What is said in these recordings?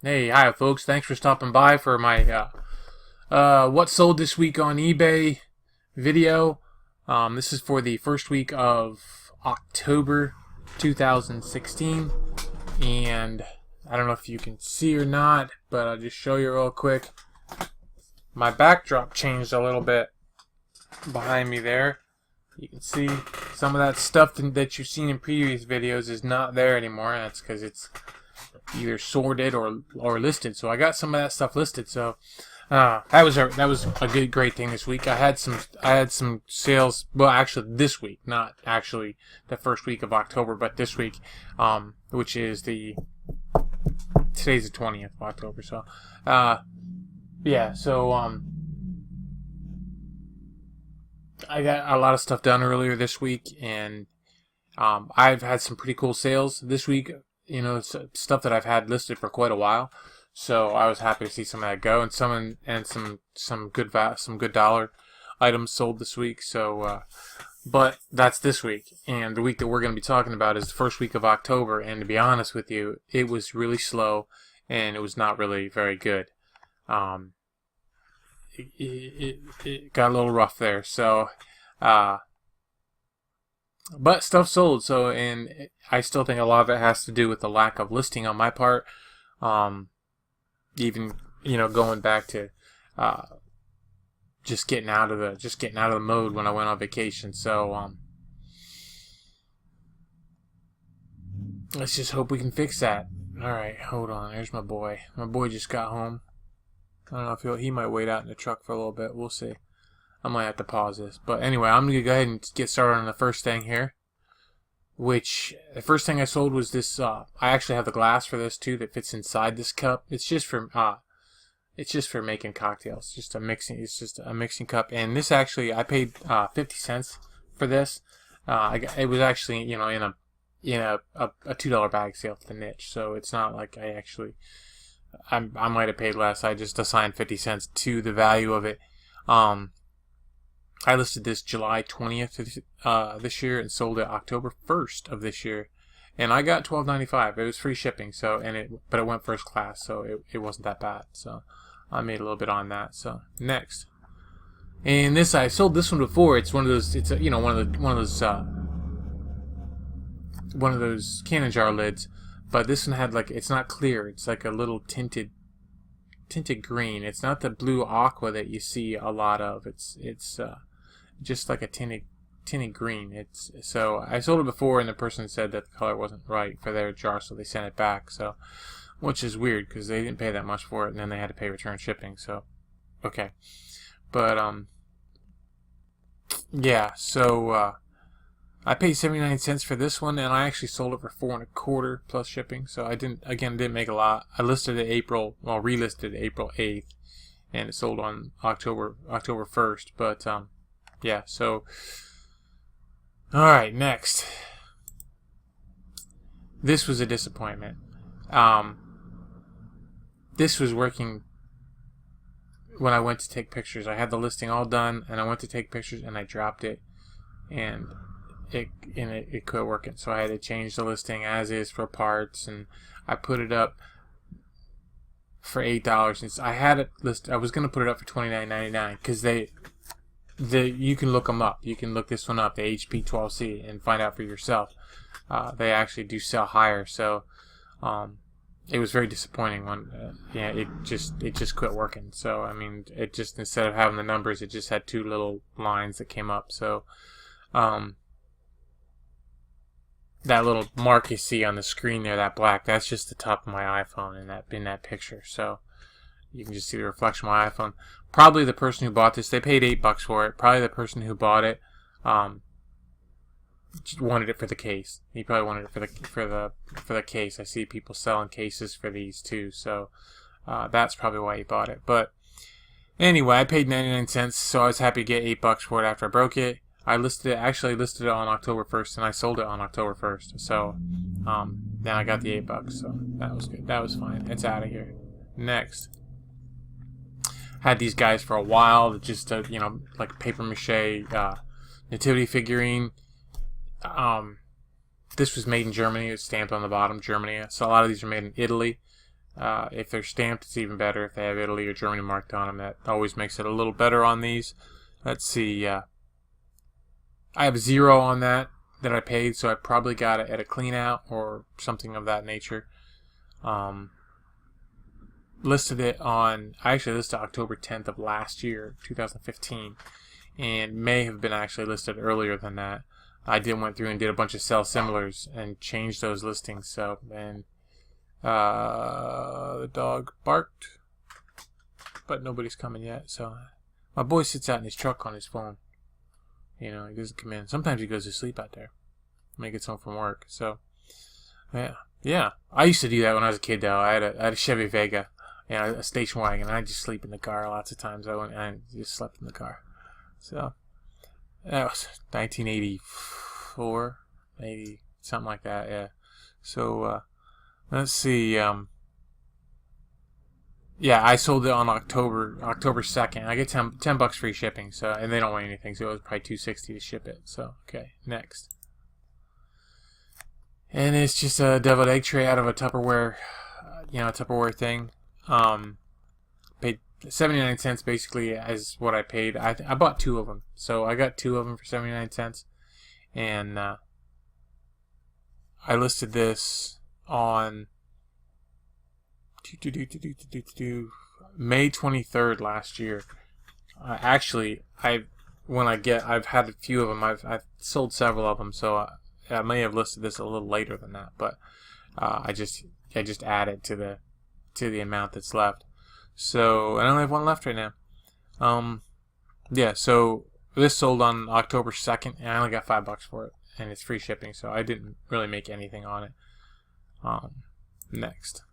Hey, hi folks. Thanks for stopping by for my what sold this week on eBay video. This is for the first week of October 2016, and I don't know if you can see or not, but I'll just show you real quick. My backdrop changed a little bit behind me there. You can see some of that stuff that you've seen in previous videos is not there anymore. That's because it's either sorted or listed. So I got some of that stuff listed. So that was a great thing this week. I had some sales. Well, actually this week, not actually the first week of October, but this week, which is today's the 20th of October. So yeah. So I got a lot of stuff done earlier this week, and I've had some pretty cool sales this week. You know, stuff that I've had listed for quite a while. So I was happy to see some of that go, and some good dollar items sold this week. So, but that's this week, and the week that we're going to be talking about is the first week of October. And to be honest with you, it was really slow, and it was not really very good. It got a little rough there. So, but stuff sold. So, and I still think a lot of it has to do with the lack of listing on my part. Even going back to just getting out of the mode when I went on vacation. So let's just hope we can fix that. All right, hold on. There's my boy. My boy just got home. I don't know if he might wait out in the truck for a little bit. We'll see. I might have to pause this. But anyway, I'm going to go ahead and get started on the first thing here. Which, the first thing I sold was this, I actually have the glass for this too that fits inside this cup. It's just for making cocktails. It's just a mixing cup. And this actually, I paid 50 cents for this. It was actually, in a $2 bag sale at the niche. So it's not like I might have paid less. I just assigned 50 cents to the value of it. I listed this July 20th this year and sold it October 1st of this year, and I got $12.95. It was free shipping, but it went first class, so it wasn't that bad. So I made a little bit on that. So next, and this I sold this one before. It's one of those. It's one of those cannon jar lids, but this one had it's not clear. It's like a little tinted green. It's not the blue aqua that you see a lot of. It's just like a tinted green. So I sold it before, and the person said that the color wasn't right for their jar, so they sent it back. So, which is weird because they didn't pay that much for it, and then they had to pay return shipping. So, okay, but yeah. So I paid 79 cents for this one, and I actually sold it for $4.25 plus shipping. So I didn't make a lot. I listed it relisted April 8th, and it sold on October 1st. But yeah. So all right, next. This was a disappointment. This was working when I went to take pictures. I had the listing all done, and I went to take pictures, and I dropped it, and it quit working. So I had to change the listing as is for parts, and I put it up for $8. And I had it list. I was gonna put it up for $29.99 because you can look them up. You can look this one up, the HP12C, and find out for yourself. They actually do sell higher. So it was very disappointing when it just quit working. So I mean, it just, instead of having the numbers, it just had two little lines that came up. So that little mark you see on the screen there, that black, that's just the top of my iPhone in that picture. So you can just see the reflection of my iPhone. Probably the person who bought this, they paid $8 for it. Probably the person who bought it wanted it for the case. He probably wanted it for the case. I see people selling cases for these too. So that's probably why he bought it. But anyway, I paid 99 cents, so I was happy to get $8 for it after I broke it. I listed it on October 1st, and I sold it on October 1st. So then I got the $8, so that was good. That was fine. It's out of here. Next, had these guys for a while. Just like paper mache nativity figurine. This was made in Germany. It's stamped on the bottom, Germany. So a lot of these are made in Italy. If they're stamped, it's even better. If they have Italy or Germany marked on them, that always makes it a little better on these. Let's see. I have 0 on that I paid, so I probably got it at a clean out or something of that nature. Listed it on, I actually listed October 10th of last year, 2015, and may have been actually listed earlier than that. I went through and did a bunch of sell similars and changed those listings. So, and the dog barked, but nobody's coming yet. So my boy sits out in his truck on his phone. You know, he doesn't come in. Sometimes he goes to sleep out there when he gets home from work. So yeah. I used to do that when I was a kid, though. I had a Chevy Vega, a station wagon. I just sleep in the car lots of times. I just slept in the car. So that was 1984, maybe something like that. Yeah. So let's see. Yeah, I sold it on October 2nd. I get 10 bucks free shipping. So, and they don't weigh anything, so it was probably $2.60 to ship it. So okay, next. And it's just a deviled egg tray out of a Tupperware, Tupperware thing. Paid 79 cents basically is what I paid. I bought 2 of them, so I got 2 of them for 79 cents, and I listed this on May 23rd last year. Actually, I've had a few of them. I've sold several of them, so I may have listed this a little later than that, but I just added to the amount that's left. So I only have 1 left right now. Yeah. So this sold on October 2nd, and I only got $5 for it, and it's free shipping, so I didn't really make anything on it. Next.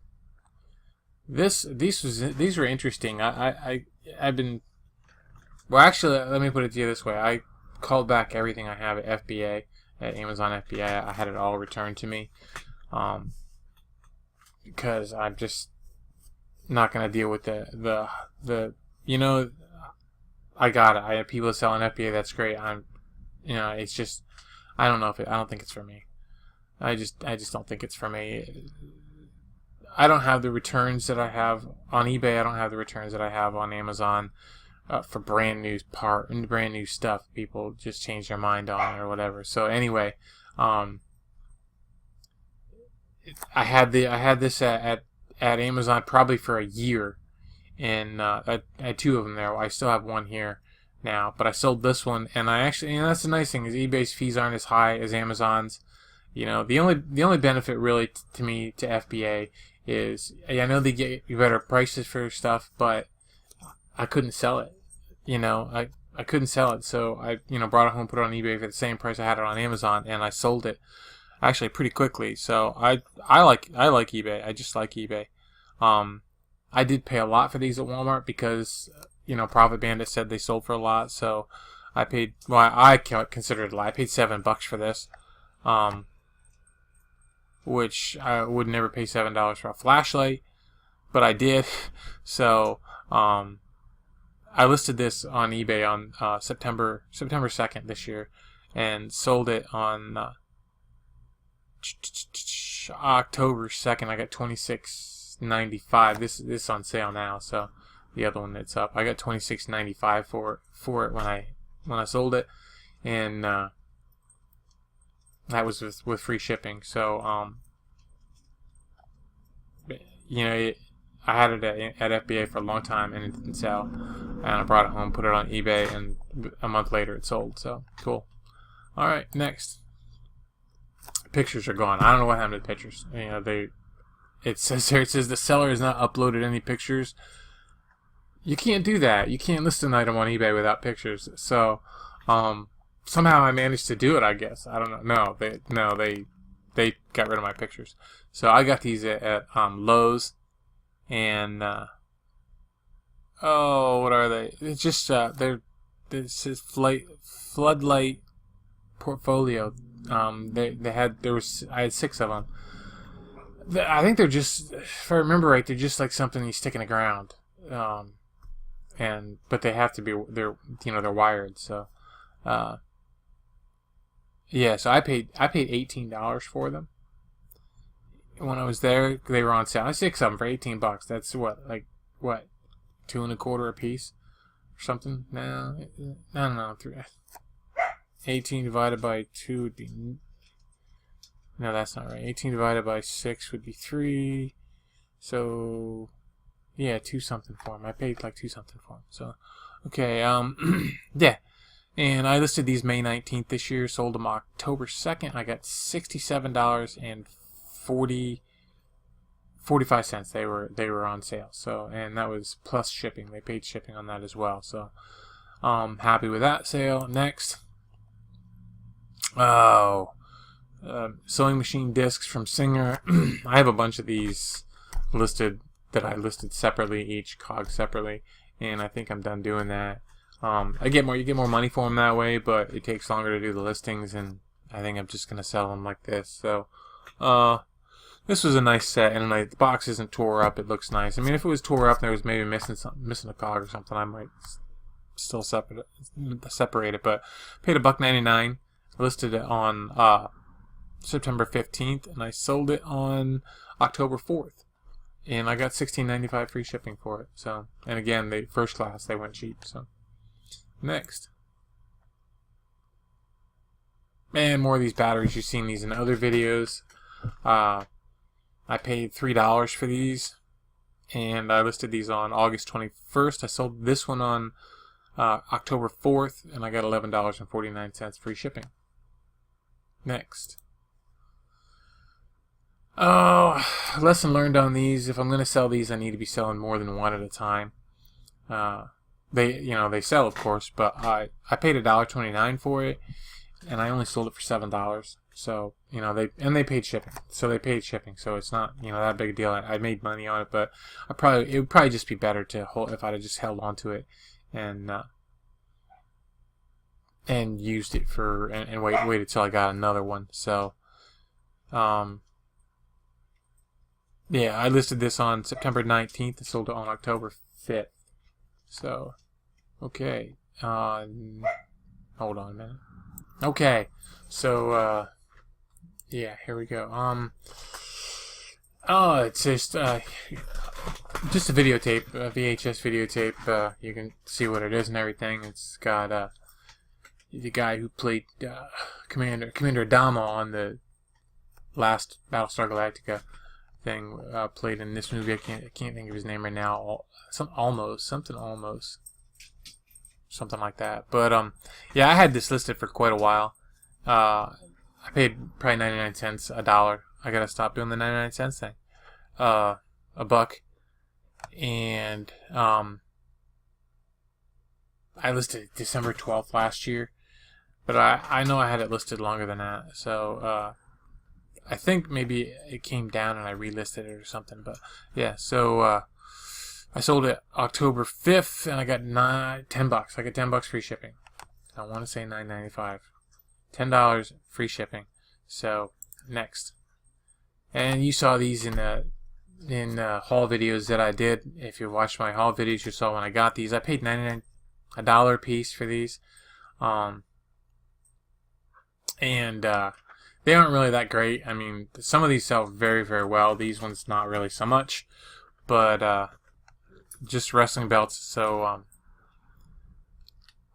These were interesting. I've been, well, actually, let me put it to you this way. I called back everything I have at FBA, at Amazon FBA. I had it all returned to me, because I'm just not gonna deal with the I got it. I have people selling FBA. That's great. It's just, I don't think it's for me. I just don't think it's for me. I don't have the returns that I have on eBay. I don't have the returns that I have on Amazon for brand new stuff. People just change their mind on or whatever. So anyway, I had this at Amazon probably for a year, and I had 2 of them there. I still have 1 here now, but I sold this one, and that's the nice thing is eBay's fees aren't as high as Amazon's. The only benefit really to me to FBA is I know they get you better prices for stuff, but I couldn't sell it. I couldn't sell it, so I brought it home, put it on eBay for the same price I had it on Amazon, and I sold it actually pretty quickly. So I like eBay. I just like eBay. I did pay a lot for these at Walmart because Profit Bandit said they sold for a lot, so I paid. Well, I consider it a lot. I paid $7 for this. Which I would never pay $7 for a flashlight, but I did. So I listed this on eBay on September 2nd this year, and sold it on October 2nd. I got $26.95. This is on sale now, so the other one that's up, I got $26.95 for it when I sold it, and that was with free shipping. So, I had it at FBA for a long time, and it didn't sell. And I brought it home, put it on eBay, and a month later it sold. So, cool. All right, next. Pictures are gone. I don't know what happened to the pictures. It says the seller has not uploaded any pictures. You can't do that. You can't list an item on eBay without pictures. So, somehow I managed to do it, I guess. I don't know. They got rid of my pictures. So I got these at Lowe's, and what are they? It's just this is floodlight portfolio. I had 6 of them. I think they're just, if I remember right, they're just like something you stick in the ground. But they have to be, they're wired. So, yeah, so I paid $18 for them, when I was there, they were on sale. I 6 of them for $18. That's what, like, what, 2 1/4 a piece or something? No, no, 18 divided by 2 would be, no, that's not right. 18 divided by 6 would be 3. So, yeah, 2 something for them. I paid like 2 something for them. So, okay, yeah. And I listed these May 19th this year, sold them October 2nd. I got $67.45. They were on sale. So, and that was plus shipping. They paid shipping on that as well. So, happy with that sale. Next, sewing machine discs from Singer. I have a bunch of these listed that I listed separately, each cog separately, and I think I'm done doing that. You get more money for them that way, but it takes longer to do the listings, and I think I'm just gonna sell them like this. So, this was a nice set, and the box isn't tore up. It looks nice. I mean, if it was tore up and there was maybe missing a cog or something, I might still separate it. But paid $1.99. Listed it on September 15th, and I sold it on October 4th, and I got $16.95 free shipping for it. So, and again, they first class, they went cheap. So, next, and more of these batteries. You've seen these in other videos. I paid $3 for these, and I listed these on August 21st. I sold this one on October 4th, and I got $11.49 free shipping. Next. Oh, lesson learned on these. If I'm going to sell these, I need to be selling more than one at a time. They sell, of course, but I paid $1.29 for it, and I only sold it for $7. So, they paid shipping. So it's not, that big a deal. I made money on it, but it would probably just be better to hold if I'd have just held on to it and used it and waited till I got another one. So, yeah, I listed this on September 19th and sold it on October 5th. So, okay. Hold on a minute. Okay. So, yeah, here we go. It's just a videotape, a VHS videotape. You can see what it is and everything. It's got, the guy who played Commander Adama on the last Battlestar Galactica thing played in this movie. I can't think of his name right now. Something like that. But yeah, I had this listed for quite a while. I paid probably 99 cents, $1. I gotta stop doing the 99 cents thing. $1, and I listed it December 12th last year. But I know I had it listed longer than that, so I think maybe it came down and I relisted it or something. But yeah, so I sold it October 5th, and I got $10. I got $10 free shipping. I want to say $9.95. $10 free shipping. So next, and you saw these in haul videos that I did. If you watched my haul videos, you saw when I got these. I paid $1 a piece for these. And they aren't really that great. I mean, some of these sell very, very well. These ones not really so much. But just wrestling belts. So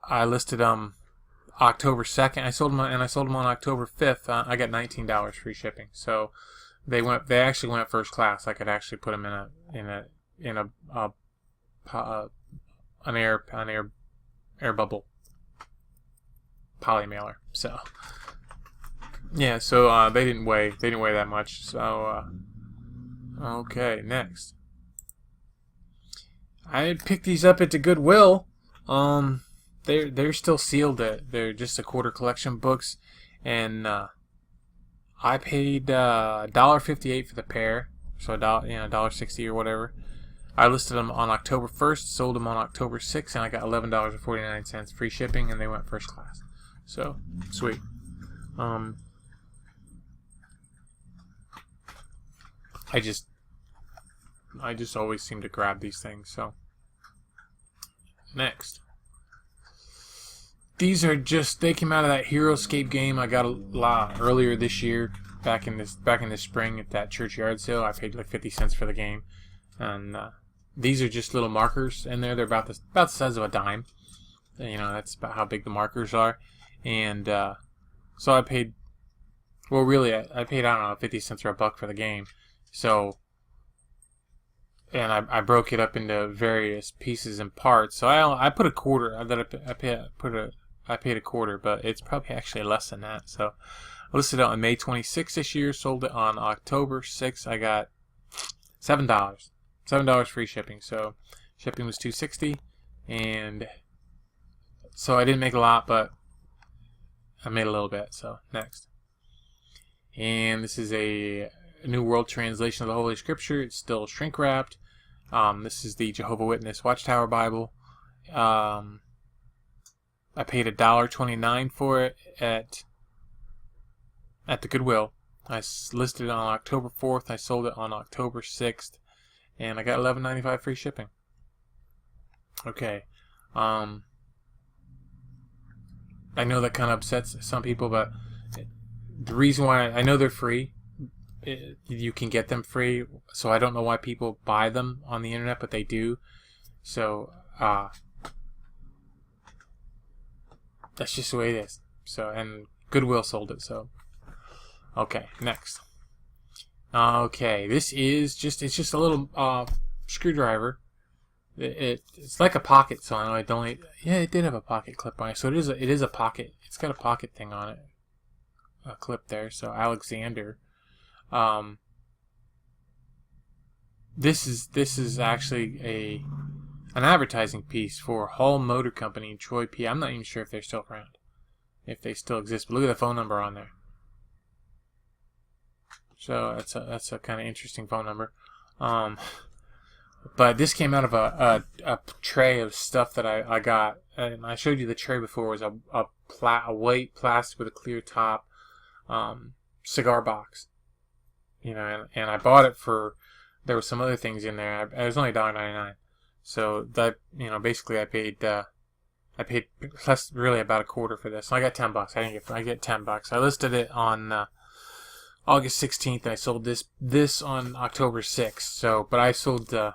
I listed them October 2nd. I sold them on October 5th. I got $19 free shipping. So they actually went first class. I could actually put them in an air bubble poly mailer. So yeah, so they didn't weigh that much. So okay, next. I picked these up at the Goodwill. They're still sealed. They're just a quarter collection books, and I paid $1.58 for the pair, so $1.60 or whatever. I listed them on October 1st, sold them on October 6th, and I got $11.49 free shipping, and they went first class. So sweet. I just always seem to grab these things. So next, these are they came out of that HeroScape game I got a lot earlier this year. back in the spring at that churchyard sale. I paid like 50 cents for the game, and these are just little markers in there. They're about the size of a dime. You know, that's about how big the markers are. And so I paid, well, really, I paid, I don't know, 50 cents or $1 for the game. So, and I broke it up into various pieces and parts. So I put a quarter. I paid a quarter, but it's probably actually less than that. So I listed it on May 26th this year. Sold it on October 6th. I got $7 free shipping. So shipping was $2.60, and so I didn't make a lot, but I made a little bit. So next, and this is a New World Translation of the Holy Scripture. It's still shrink wrapped. This is the Jehovah's Witness Watchtower Bible. I paid $1.29 for it at the Goodwill. I listed it on October 4th. I sold it on October 6th, and I got $11.95 free shipping. Okay. I know that kind of upsets some people, but the reason why I know they're free, you can get them free, so I don't know why people buy them on the internet, but they do. So that's just the way it is. So, and Goodwill sold it. So okay, next. Okay, this is it's just a little screwdriver. It's like a pocket, so I don't. Yeah, it did have a pocket clip on it, so it is a pocket. It's got a pocket thing on it, a clip there. So Alexander, this is actually an advertising piece for Hall Motor Company in Troy, PA. I'm not even sure if they're still around, if they still exist. But look at the phone number on there. So that's a kind of interesting phone number. But this came out of a tray of stuff that I got, and I showed you the tray before. It was a white plastic with a clear top cigar box, you know, and I bought it for, there were some other things in there. It was only $1.99, so that, you know, basically I paid less, really about a quarter for this. So I got $10. I get $10. I listed it on August 16th, and I sold this on October 6th. So, but I sold a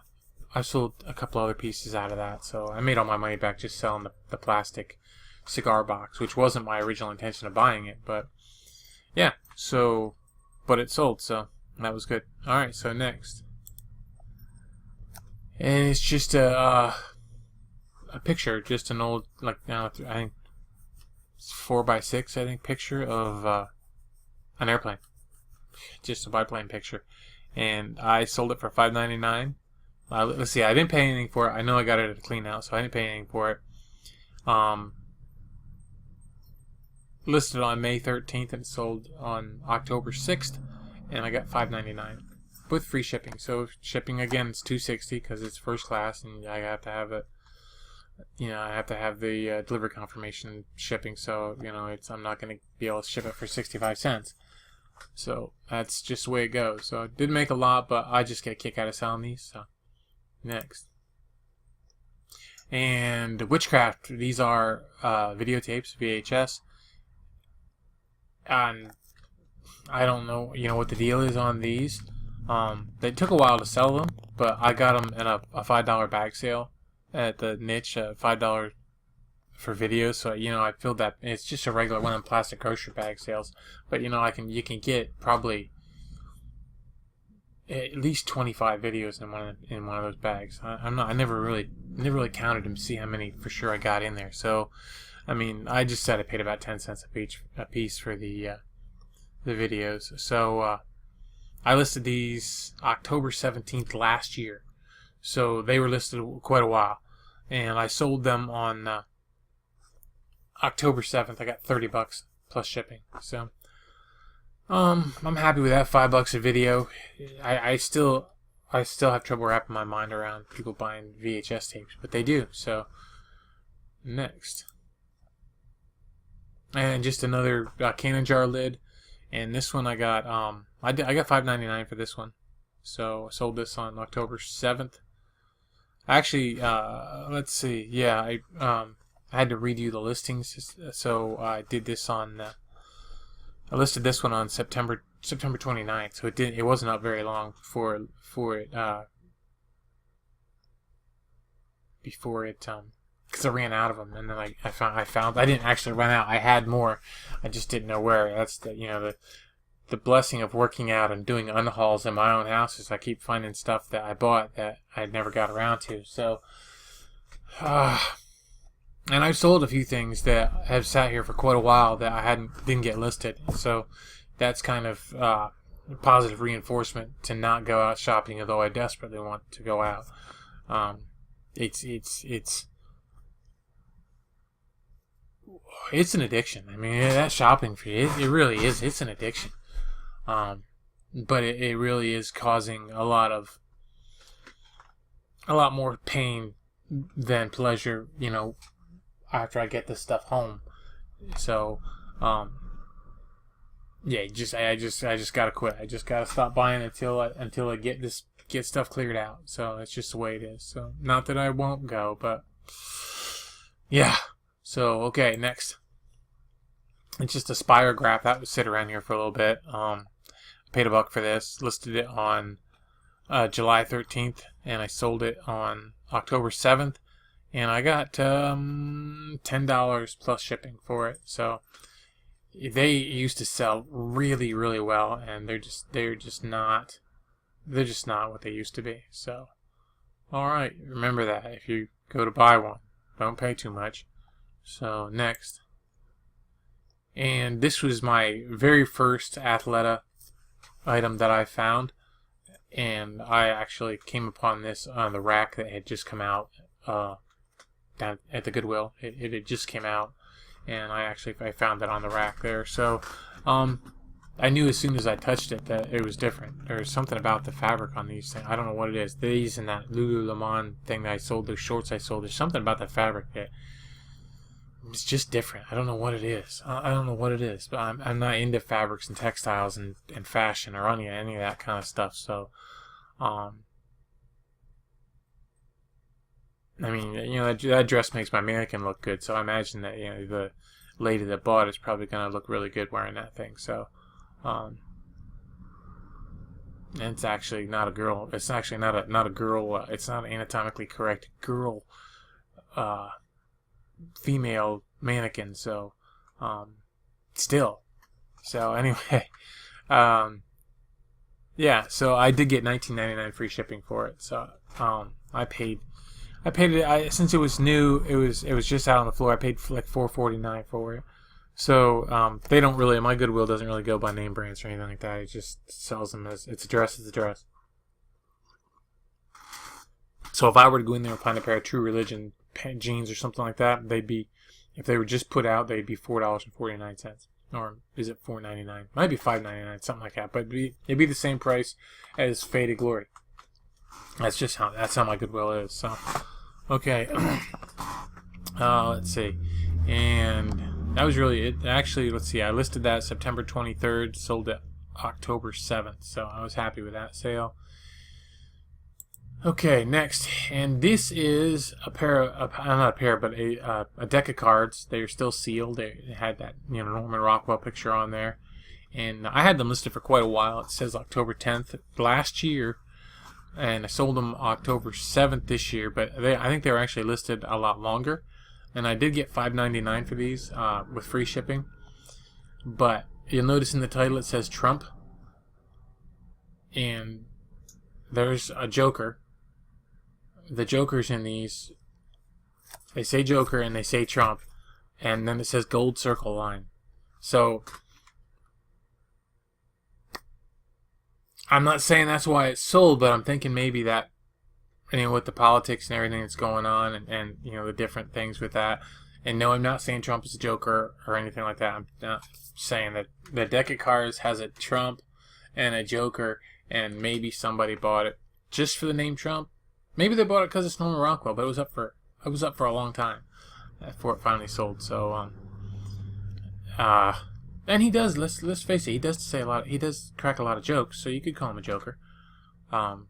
couple other pieces out of that, so I made all my money back just selling the plastic cigar box, which wasn't my original intention of buying it, but yeah, so, but it sold, so that was good. Alright, so next, and it's just a picture, just an old, like, I think it's 4x6, I think, picture of an airplane, just a biplane picture, and I sold it for $5.99. Let's see, I didn't pay anything for it. I know I got it at a clean out, so I didn't pay anything for it. Listed on May 13th and sold on October 6th, and I got $5.99 with free shipping. So shipping again is $2.60 because it's first class, and I have to have it. You know, I have to have the delivery confirmation shipping. So you know, I'm not going to be able to ship it for 65 cents. So that's just the way it goes. So I didn't make a lot, but I just get a kick out of selling these. So. Next, and witchcraft. These are videotapes, VHS, and I don't know, you know, what the deal is on these. They took a while to sell them, but I got them in a $5 bag sale at the niche, $5 for videos. So you know, I filled that. It's just a regular one in plastic grocery bag sales, but you know, you can get probably at least 25 videos in one of those bags. I never really counted them to see how many for sure I got in there. So, I mean, I just said I paid about 10 cents a piece for the videos. So, I listed these October 17th last year. So they were listed quite a while, and I sold them on October 7th. I got $30 plus shipping. So. I'm happy with that. $5 a video. I still have trouble wrapping my mind around people buying VHS tapes, but they do. So next, and just another cannon jar lid, and this one I got I got $5.99 for this one. So I sold this on October 7th. Actually, let's see. Yeah, I had to redo the listings, so I did this on. I listed this one on September September 29th, so it wasn't up very long before it because I ran out of them, and then I didn't actually run out. I had more, I just didn't know where. That's the blessing of working out and doing unhauls in my own house is I keep finding stuff that I bought that I never got around to. So, and I've sold a few things that have sat here for quite a while that I didn't get listed. So that's kind of positive reinforcement to not go out shopping, although I desperately want to go out. It's an addiction. I mean, that shopping for you, it really is. It's an addiction. But it really is causing a lot more pain than pleasure, after I get this stuff home. So, yeah, I just gotta quit. I just gotta stop buying until I get stuff cleared out. So that's just the way it is. So not that I won't go, but yeah. So okay, next. It's just a spirograph that would sit around here for a little bit. Paid $1 for this. Listed it on July 13th, and I sold it on October 7th, and I got $10 plus shipping for it. So they used to sell really, really well, and they're just not what they used to be. So, all right, remember that if you go to buy one, don't pay too much. So next, and this was my very first Athleta item that I found, and I actually came upon this on the rack that had just come out down at the Goodwill. It had just came out, and I found it on the rack there. So I knew as soon as I touched it that it was different. There's something about the fabric on these things. I don't know what it is. These and that Lululemon thing that I sold, those shorts I sold, there's something about the fabric that it's just different. I don't know what it is. I don't know what it is, but I'm not into fabrics and textiles and fashion or any of that kind of stuff. So, I mean, that dress makes my mannequin look good. So I imagine that the lady that bought it's probably gonna look really good wearing that thing. So, and it's actually not a girl. It's actually not a girl. It's not an anatomically correct girl. Female mannequin, so still. So anyway, yeah, so I did get $19.99 free shipping for it. So I paid it since it was new, it was just out on the floor. I paid like $4.49 for it. So they don't really, my Goodwill doesn't really go by name brands or anything like that. It just sells them as it's a dress. So if I were to go in there and find a pair of True Religion jeans or something like that, if they were just put out, they'd be $4.49, or is it $4.99? Might be $5.99, something like that. But it'd be the same price as Faded Glory. That's how my Goodwill is. So okay, let's see, and that was really it. Actually, let's see, I listed that September 23rd, sold it October 7th. So I was happy with that sale. Okay, next, and this is a deck of cards. They are still sealed. They had that Norman Rockwell picture on there, and I had them listed for quite a while. It says October 10th last year, and I sold them October 7th this year. But I think they were actually listed a lot longer, and I did get $5.99 for these with free shipping. But you'll notice in the title it says Trump, and there's a Joker. The Jokers in these, they say Joker and they say Trump, and then it says gold circle line. So I'm not saying that's why it's sold, but I'm thinking maybe that, with the politics and everything that's going on, and the different things with that. And no, I'm not saying Trump is a Joker or anything like that. I'm not saying that the deck of cards has a Trump and a Joker, and maybe somebody bought it just for the name Trump. Maybe they bought it because it's Norman Rockwell, but it was up for a long time before it finally sold. So, and he does. Let's face it, he does say a lot. He does crack a lot of jokes, so you could call him a Joker. I'm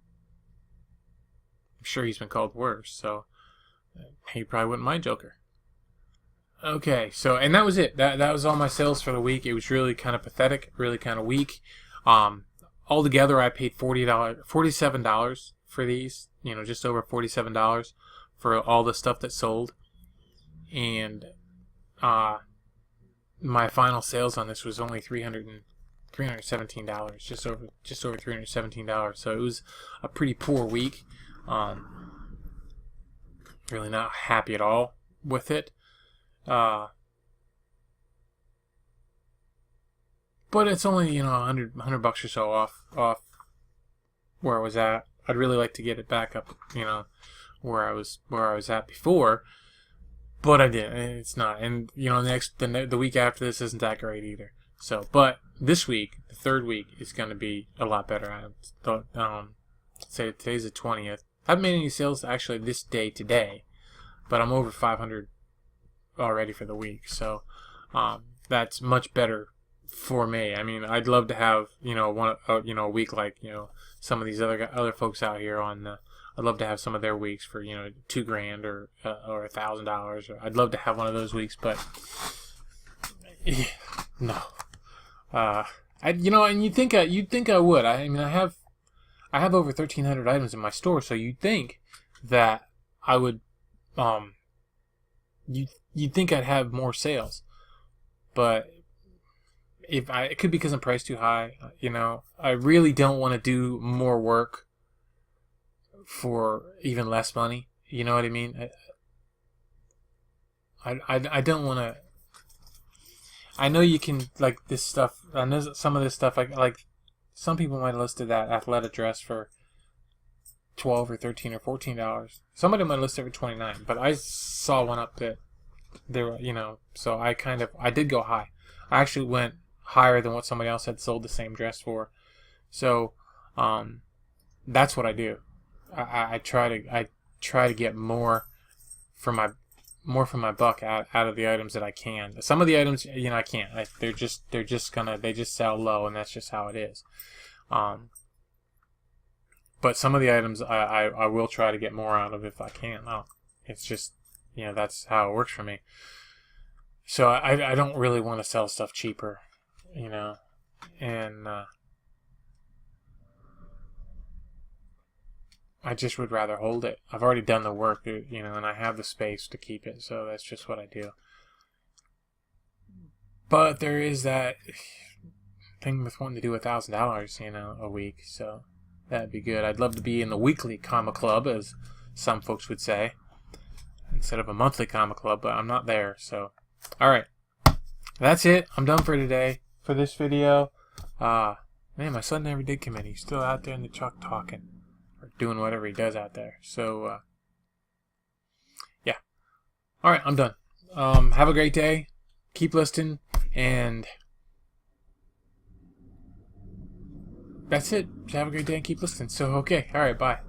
sure he's been called worse, so he probably wouldn't mind Joker. Okay, so and that was it. That was all my sales for the week. It was really kind of pathetic, really kind of weak. Altogether, I paid $47 for these. Just over $47 for all the stuff that sold, and my final sales on this was only $317, just over $317. So it was a pretty poor week. Really not happy at all with it. But it's only, $100 or so off where I was at. I'd really like to get it back up, where I was at before, but I didn't. It's not. And the week after this isn't that great either. So, but this week, the third week, is going to be a lot better. I say today's the 20th. I haven't made any sales actually this day today, but I'm over 500 already for the week. So, that's much better for me. I mean, I'd love to have a week like some of these other folks out here on the. I'd love to have some of their weeks for $2,000 or $1,000. I'd love to have one of those weeks, but no. And you'd think I would. I mean, I have over 1,300 items in my store, so you'd think that I would. You'd think I'd have more sales, but it could be because I'm priced too high. I really don't want to do more work for even less money. You know what I mean? I don't want to. I know you can, like, this stuff. I know some of this stuff, like some people might have listed that athletic dress for $12 or $13 or $14. Somebody might list it for $29, but I saw one up that there were, so I did go high. I actually went higher than what somebody else had sold the same dress for. So that's what I do. I try to get more for my buck out of the items that I can. Some of the items, I can't. They just sell low, and that's just how it is. But some of the items I will try to get more out of if I can. It's just that's how it works for me. So I don't really want to sell stuff cheaper, and I just would rather hold it. I've already done the work, and I have the space to keep it, so that's just what I do. But there is that thing with wanting to do $1,000, a week, so that'd be good. I'd love to be in the weekly comic club, as some folks would say, instead of a monthly comic club, but I'm not there, so. Alright. That's it. I'm done for today, for this video. Man, my son never did come in. He's still out there in the truck talking. Doing whatever he does out there. So, yeah. Alright, I'm done. Have a great day. Keep listening. And that's it. Have a great day and keep listening. So, okay. Alright, bye.